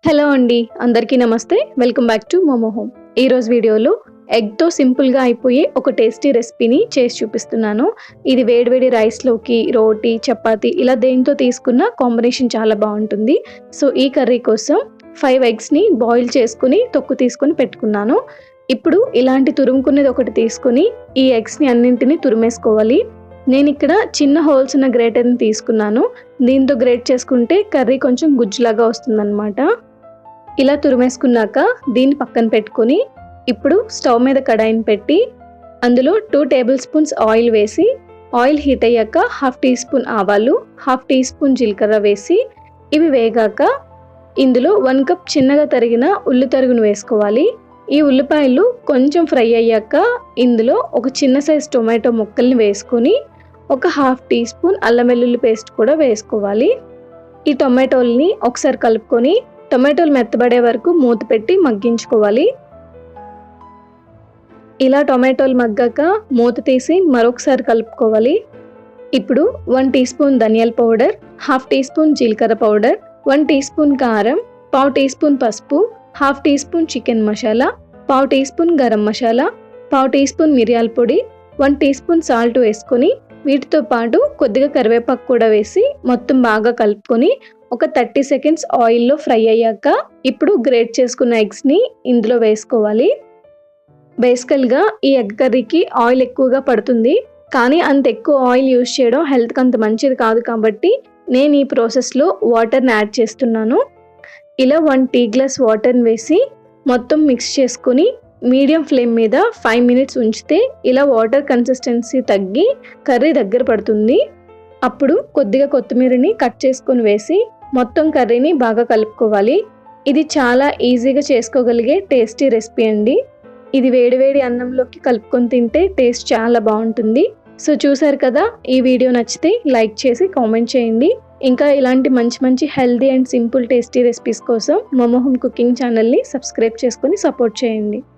Hello అండి, అందరికీ నమస్తే. Welcome back to Momo Home. ఈరోజు వీడియోలో ఎగ్తో సింపుల్గా అయిపోయే ఒక టేస్టీ రెసిపీని చేసి చూపిస్తున్నాను. ఇది వేడివేడి రైస్లోకి, రోటీ, చపాతీ ఇలా దేంతో తీసుకున్న కాంబినేషన్ చాలా బాగుంటుంది. సో ఈ కర్రీ కోసం 5 ఎగ్స్ని బాయిల్ చేసుకుని తొక్కు తీసుకొని పెట్టుకున్నాను. ఇప్పుడు ఇలాంటి తురుముకునేది ఒకటి తీసుకుని ఈ ఎగ్స్ని అన్నింటినీ తురిమేసుకోవాలి. నేను ఇక్కడ చిన్న హోల్స్ ఉన్న గ్రేటర్ని తీసుకున్నాను. దీంతో గ్రేట్ చేసుకుంటే కర్రీ కొంచెం గుజ్జులాగా వస్తుందన్నమాట. ఇలా తురిమేసుకున్నాక దీన్ని పక్కన పెట్టుకొని ఇప్పుడు స్టవ్ మీద కడాయిని పెట్టి అందులో 2 టేబుల్ స్పూన్స్ ఆయిల్ వేసి, ఆయిల్ హీట్ అయ్యాక 1/2 టీ స్పూన్ ఆవాలు, 1/2 టీ స్పూన్ జీలకర్ర వేసి ఇవి వేగాక ఇందులో 1 కప్ చిన్నగా తరిగిన ఉల్లి తరుగును వేసుకోవాలి. ఈ ఉల్లిపాయలు కొంచెం ఫ్రై అయ్యాక ఇందులో ఒక చిన్న సైజ్ టొమాటో ముక్కల్ని వేసుకొని ఒక 1/2 టీ స్పూన్ అల్లం వెల్లుల్లి పేస్ట్ కూడా వేసుకోవాలి. ఈ టొమాటోల్ని ఒకసారి కలుపుకొని టొమాటోలు మెత్తబడే వరకు మూత పెట్టి మగ్గించుకోవాలి. ఇలా టొమాటోలు మగ్గాక మూత తీసి మరొకసారి కలుపుకోవాలి. ఇప్పుడు 1 టీ స్పూన్ ధనియాల పౌడర్, 1/2 టీ స్పూన్ జీలకర్ర పౌడర్, 1 టీ స్పూన్ కారం, 1/2 టీ స్పూన్ పసుపు, 1/2 teaspoon chicken masala, 1/2 teaspoon garam masala, 1/2 teaspoon మిరియాల పొడి, 1 టీ స్పూన్ సాల్ట్ వేసుకొని వీటితో పాటు కొద్దిగా కరివేపాకు కూడా వేసి మొత్తం బాగా కలుపుకొని ఒక 30 సెకండ్స్ ఆయిల్లో ఫ్రై అయ్యాక ఇప్పుడు గ్రేట్ చేసుకున్న ఎగ్స్ని ఇందులో వేసుకోవాలి. బేసికల్గా ఈ ఎగ్ కర్రీకి ఆయిల్ ఎక్కువగా పడుతుంది, కానీ అంత ఎక్కువ ఆయిల్ యూజ్ చేయడం హెల్త్కి అంత మంచిది కాదు కాబట్టి నేను ఈ ప్రాసెస్లో వాటర్ని యాడ్ చేస్తున్నాను. ఇలా 1 టీ గ్లాస్ వాటర్ని వేసి మొత్తం మిక్స్ చేసుకొని మీడియం ఫ్లేమ్ మీద 5 మినిట్స్ ఉంచితే ఇలా వాటర్ కన్సిస్టెన్సీ తగ్గి కర్రీ దగ్గర పడుతుంది. అప్పుడు కొద్దిగా కొత్తిమీరని కట్ చేసుకొని వేసి మొత్తం కర్రీని బాగా కలుపుకోవాలి. ఇది చాలా ఈజీగా చేసుకోగలిగే టేస్టీ రెసిపీ అండి. ఇది వేడివేడి అన్నంలోకి కలుపుకొని తింటే టేస్ట్ చాలా బాగుంటుంది. సో చూసారు కదా, ఈ వీడియో నచ్చితే లైక్ చేసి కామెంట్ చేయండి. ఇంకా ఇలాంటి మంచి healthy and simple tasty recipes కోసం మోమో హోమ్ కుకింగ్ ఛానల్ని సబ్స్క్రైబ్ చేసుకొని సపోర్ట్ చేయండి.